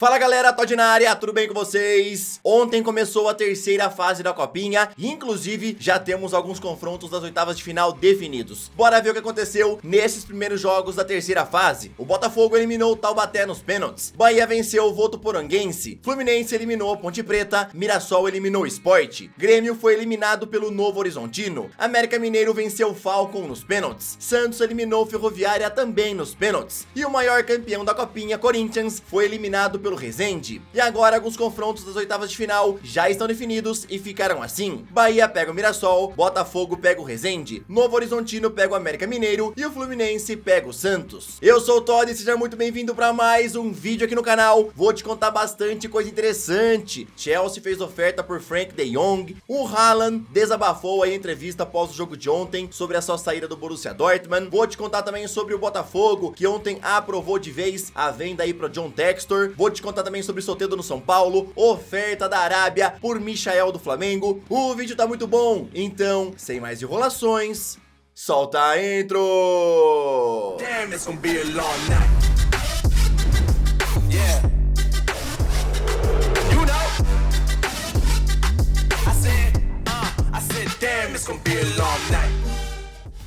Fala galera, Todd na área, tudo bem com vocês? Ontem começou a terceira fase da Copinha e inclusive já temos alguns confrontos das oitavas de final definidos. Bora ver o que aconteceu nesses primeiros jogos da terceira fase. O Botafogo eliminou o Taubaté nos pênaltis, Bahia venceu o Votuporanguense, Fluminense eliminou a Ponte Preta, Mirassol eliminou o Sport, Grêmio foi eliminado pelo Novo Horizontino, América Mineiro venceu o Falcon nos pênaltis, Santos eliminou o Ferroviária também nos pênaltis e o maior campeão da Copinha, Corinthians, foi eliminado pelo Resende. E agora alguns confrontos das oitavas de final já estão definidos e ficaram assim: Bahia pega o Mirassol, Botafogo pega o Resende, Novo Horizontino pega o América Mineiro e o Fluminense pega o Santos. Eu sou o Todd e seja muito bem-vindo para mais um vídeo aqui no canal. Vou te contar bastante coisa interessante. Chelsea fez oferta por Frank de Jong, o Haaland desabafou aí em entrevista após o jogo de ontem sobre a sua saída do Borussia Dortmund. Vou te contar também sobre o Botafogo, que ontem aprovou de vez a venda aí para John Textor. Vou te contar também sobre Soteldo no São Paulo, oferta da Arábia por Michael do Flamengo. O vídeo tá muito bom, então, sem mais enrolações, solta a intro! Damn, it's gonna be a long night. Yeah. You know. I said, damn, it's gonna be a long night.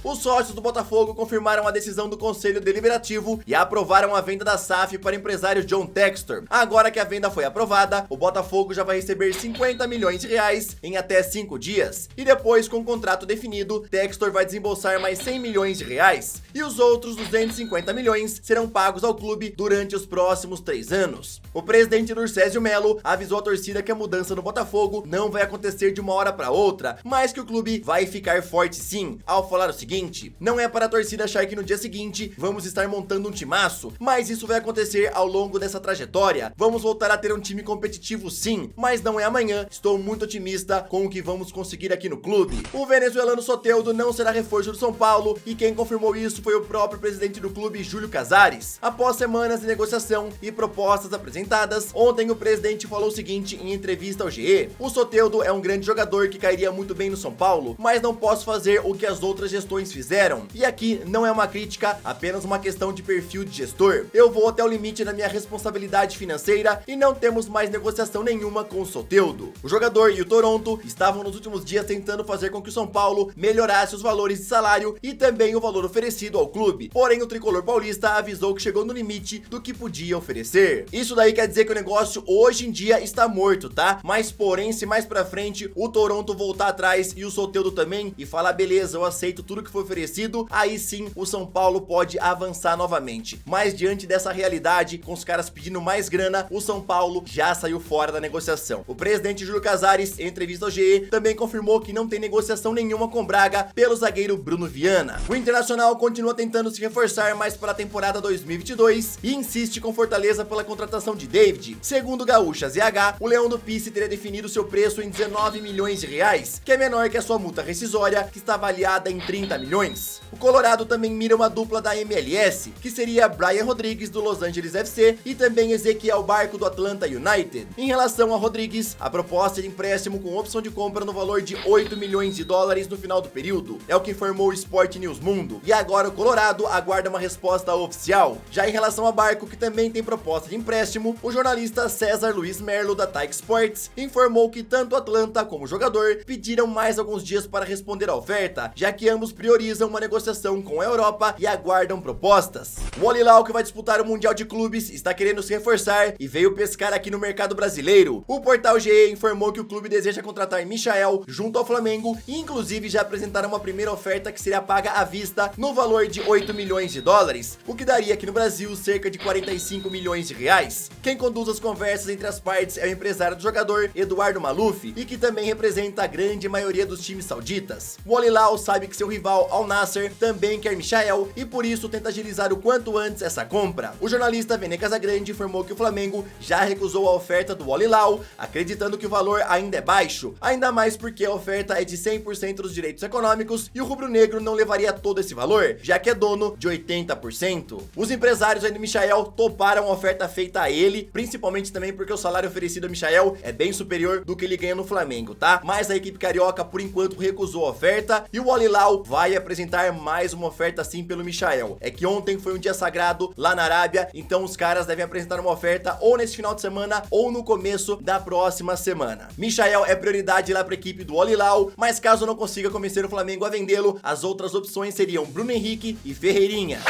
Os sócios do Botafogo confirmaram a decisão do Conselho Deliberativo e aprovaram a venda da SAF para o empresário John Textor. Agora que a venda foi aprovada, o Botafogo já vai receber 50 milhões de reais em até 5 dias. E depois, com o contrato definido, Textor vai desembolsar mais 100 milhões de reais. E os outros 250 milhões serão pagos ao clube durante os próximos 3 anos. O presidente Durcésio Melo avisou a torcida que a mudança no Botafogo não vai acontecer de uma hora para outra, mas que o clube vai ficar forte sim, ao falar o seguinte: não é para a torcida achar que no dia seguinte vamos estar montando um timaço, mas isso vai acontecer ao longo dessa trajetória. Vamos voltar a ter um time competitivo sim, mas não é amanhã. Estou muito otimista com o que vamos conseguir aqui no clube. O venezuelano Soteldo não será reforço do São Paulo e quem confirmou isso foi o próprio presidente do clube, Júlio Casares. Após semanas de negociação e propostas apresentadas, ontem o presidente falou o seguinte em entrevista ao GE: o Soteldo é um grande jogador que cairia muito bem no São Paulo, mas não posso fazer o que as outras gestões fizeram. E aqui não é uma crítica, apenas uma questão de perfil de gestor. Eu vou até o limite na minha responsabilidade financeira e não temos mais negociação nenhuma com o Soteldo. O jogador e o Toronto estavam nos últimos dias tentando fazer com que o São Paulo melhorasse os valores de salário e também o valor oferecido ao clube. Porém, o tricolor paulista avisou que chegou no limite do que podia oferecer. Isso daí quer dizer que o negócio hoje em dia está morto, tá? Mas porém, se mais pra frente o Toronto voltar atrás e o Soteldo também e falar beleza, eu aceito tudo que foi oferecido, aí sim o São Paulo pode avançar novamente. Mas diante dessa realidade, com os caras pedindo mais grana, o São Paulo já saiu fora da negociação. O presidente Júlio Casares, em entrevista ao GE, também confirmou que não tem negociação nenhuma com Braga pelo zagueiro Bruno Viana. O Internacional continua tentando se reforçar mais para a temporada 2022 e insiste com Fortaleza pela contratação de David. Segundo Gaúcha ZH, o Leão do Pice teria definido seu preço em 19 milhões de reais, que é menor que a sua multa rescisória, que está avaliada em 30 milhões. O Colorado também mira uma dupla da MLS, que seria Brian Rodrigues do Los Angeles FC e também Ezequiel Barco do Atlanta United. Em relação a Rodrigues, a proposta é de empréstimo com opção de compra no valor de 8 milhões de dólares no final do período, é o que informou o Sport News Mundo. E agora o Colorado aguarda uma resposta oficial. Já em relação a Barco, que também tem proposta de empréstimo, o jornalista César Luiz Merlo da Tike Sports informou que tanto o Atlanta como o jogador pediram mais alguns dias para responder à oferta, já que ambos priorizam uma negociação com a Europa e aguardam propostas. O Al Hilal, que vai disputar o Mundial de Clubes, está querendo se reforçar e veio pescar aqui no mercado brasileiro. O portal GE informou que o clube deseja contratar Michael junto ao Flamengo e inclusive já apresentaram uma primeira oferta que seria paga à vista no valor de 8 milhões de dólares, o que daria aqui no Brasil cerca de 45 milhões de reais. Quem conduz as conversas entre as partes é o empresário do jogador, Eduardo Maluf, e que também representa a grande maioria dos times sauditas. O Al Hilal sabe que seu rival Al Nassr também quer Michael e por isso tenta agilizar o quanto antes essa compra. O jornalista Vene Casagrande informou que o Flamengo já recusou a oferta do Al Hilal, acreditando que o valor ainda é baixo, ainda mais porque a oferta é de 100% dos direitos econômicos e o rubro-negro não levaria todo esse valor, já que é dono de 80%. Os empresários aí do Michael toparam a oferta feita a ele, principalmente também porque o salário oferecido a Michael é bem superior do que ele ganha no Flamengo, tá? Mas a equipe carioca por enquanto recusou a oferta e o Al Hilal vai vai apresentar mais uma oferta sim pelo Michael. É que ontem foi um dia sagrado lá na Arábia, então os caras devem apresentar uma oferta ou nesse final de semana ou no começo da próxima semana. Michael é prioridade lá para a equipe do Al Hilal, mas caso não consiga convencer o Flamengo a vendê-lo, as outras opções seriam Bruno Henrique e Ferreirinha.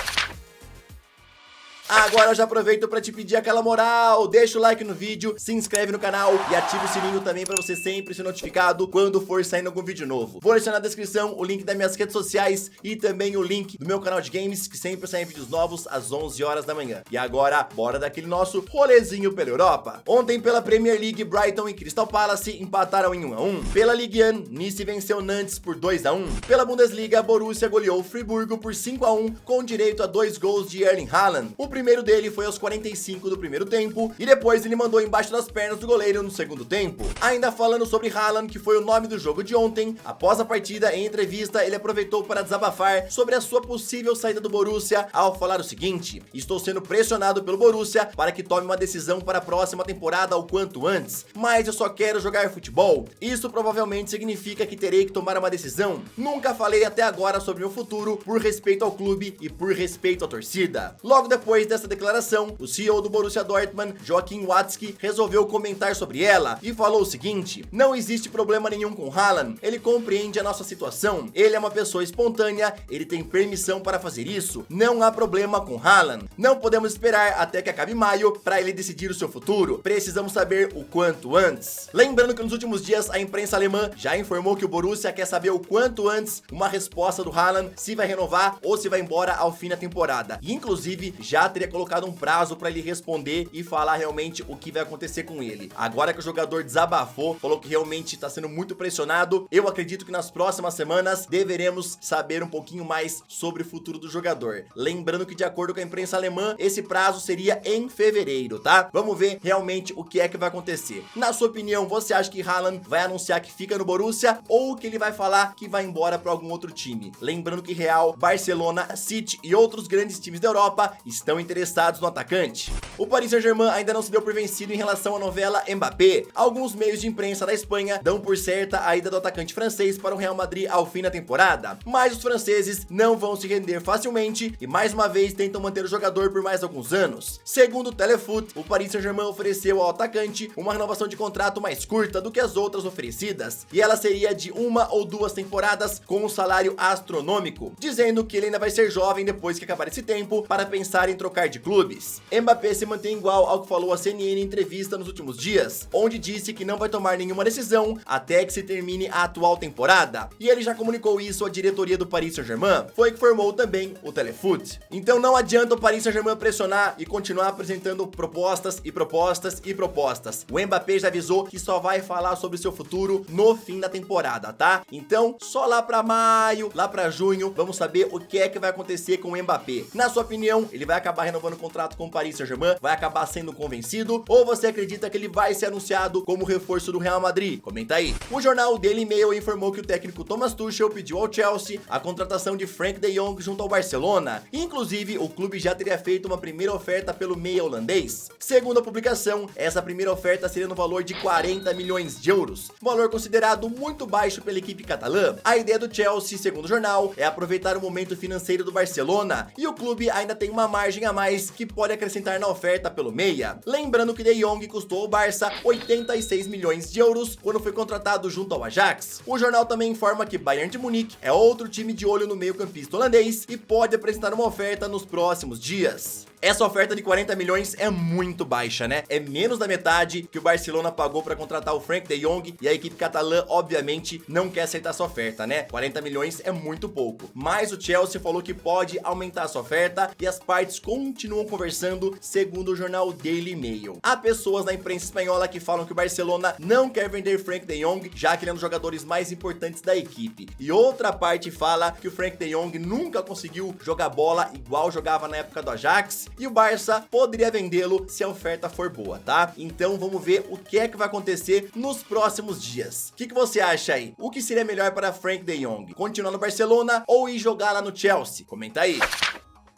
Agora eu já aproveito para te pedir aquela moral, deixa o like no vídeo, se inscreve no canal e ativa o sininho também para você sempre ser notificado quando for saindo algum vídeo novo. Vou deixar na descrição o link das minhas redes sociais e também o link do meu canal de games, que sempre saem vídeos novos às 11 horas da manhã. E agora, bora daquele nosso rolezinho pela Europa. Ontem pela Premier League, Brighton e Crystal Palace empataram em 1 a 1. Pela Ligue 1, Nice venceu Nantes por 2 a 1. Pela Bundesliga, Borussia goleou o Friburgo por 5 a 1, com direito a 2 gols de Erling Haaland. O primeiro dele foi aos 45 do primeiro tempo e depois ele mandou embaixo das pernas do goleiro no segundo tempo. Ainda falando sobre Haaland, que foi o nome do jogo de ontem, após a partida, em entrevista, ele aproveitou para desabafar sobre a sua possível saída do Borussia ao falar o seguinte: estou sendo pressionado pelo Borussia para que tome uma decisão para a próxima temporada o quanto antes, mas eu só quero jogar futebol. Isso provavelmente significa que terei que tomar uma decisão. Nunca falei até agora sobre meu futuro por respeito ao clube e por respeito à torcida. Logo depois dessa declaração, o CEO do Borussia Dortmund, Joachim Watzke, resolveu comentar sobre ela e falou o seguinte: não existe problema nenhum com Haaland, ele compreende a nossa situação, ele é uma pessoa espontânea, ele tem permissão para fazer isso, não há problema com Haaland, não podemos esperar até que acabe maio para ele decidir o seu futuro, precisamos saber o quanto antes. Lembrando que nos últimos dias a imprensa alemã já informou que o Borussia quer saber o quanto antes uma resposta do Haaland, se vai renovar ou se vai embora ao fim da temporada, e inclusive já teria colocado um prazo para ele responder e falar realmente o que vai acontecer com ele. Agora que o jogador desabafou, falou que realmente está sendo muito pressionado, eu acredito que nas próximas semanas deveremos saber um pouquinho mais sobre o futuro do jogador. Lembrando que de acordo com a imprensa alemã, esse prazo seria em fevereiro, tá? Vamos ver realmente o que é que vai acontecer. Na sua opinião, você acha que Haaland vai anunciar que fica no Borussia ou que ele vai falar que vai embora para algum outro time? Lembrando que Real, Barcelona, City e outros grandes times da Europa estão interessados no atacante. O Paris Saint-Germain ainda não se deu por vencido em relação à novela Mbappé. Alguns meios de imprensa da Espanha dão por certa a ida do atacante francês para o Real Madrid ao fim da temporada, mas os franceses não vão se render facilmente e mais uma vez tentam manter o jogador por mais alguns anos. Segundo o Telefoot, o Paris Saint-Germain ofereceu ao atacante uma renovação de contrato mais curta do que as outras oferecidas, e ela seria de 1 ou 2 temporadas com um salário astronômico, dizendo que ele ainda vai ser jovem depois que acabar esse tempo para pensar em trocar de clubes. Mbappé se mantém igual ao que falou a CNN em entrevista nos últimos dias, onde disse que não vai tomar nenhuma decisão até que se termine a atual temporada, e ele já comunicou isso à diretoria do Paris Saint-Germain, foi que formou também o Telefoot. Então não adianta o Paris Saint-Germain pressionar e continuar apresentando propostas e propostas e propostas. O Mbappé já avisou que só vai falar sobre seu futuro no fim da temporada, tá? Então só lá pra maio, lá pra junho, vamos saber o que é que vai acontecer com o Mbappé. Na sua opinião, ele vai acabar renovando o contrato com o Paris Saint-Germain, vai acabar sendo convencido, ou você acredita que ele vai ser anunciado como reforço do Real Madrid? Comenta aí. O jornal Daily Mail informou que o técnico Thomas Tuchel pediu ao Chelsea a contratação de Frank de Jong junto ao Barcelona. Inclusive, o clube já teria feito uma primeira oferta pelo meia holandês. Segundo a publicação, essa primeira oferta seria no valor de 40 milhões de euros, valor considerado muito baixo pela equipe catalã. A ideia do Chelsea, segundo o jornal, é aproveitar o momento financeiro do Barcelona, e o clube ainda tem uma margem a mais que pode acrescentar na oferta pelo meia. Lembrando que De Jong custou ao Barça 86 milhões de euros quando foi contratado junto ao Ajax. O jornal também informa que Bayern de Munique é outro time de olho no meio-campista holandês e pode apresentar uma oferta nos próximos dias. Essa oferta de 40 milhões é muito baixa, né? É menos da metade que o Barcelona pagou para contratar o Frank de Jong, e a equipe catalã, obviamente, não quer aceitar essa oferta, né? 40 milhões é muito pouco. Mas o Chelsea falou que pode aumentar essa oferta e as partes continuam conversando, segundo o jornal Daily Mail. Há pessoas na imprensa espanhola que falam que o Barcelona não quer vender Frank de Jong, já que ele é um dos jogadores mais importantes da equipe. E outra parte fala que o Frank de Jong nunca conseguiu jogar bola igual jogava na época do Ajax, e o Barça poderia vendê-lo se a oferta for boa, tá? Então vamos ver o que é que vai acontecer nos próximos dias. O que você acha aí? O que seria melhor para Frank de Jong? Continuar no Barcelona ou ir jogar lá no Chelsea? Comenta aí.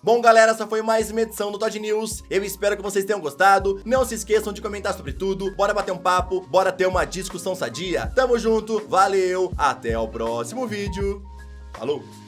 Bom, galera, essa foi mais uma edição do Todd News. Eu espero que vocês tenham gostado. Não se esqueçam de comentar sobre tudo. Bora bater um papo, bora ter uma discussão sadia. Tamo junto, valeu, até o próximo vídeo. Falou!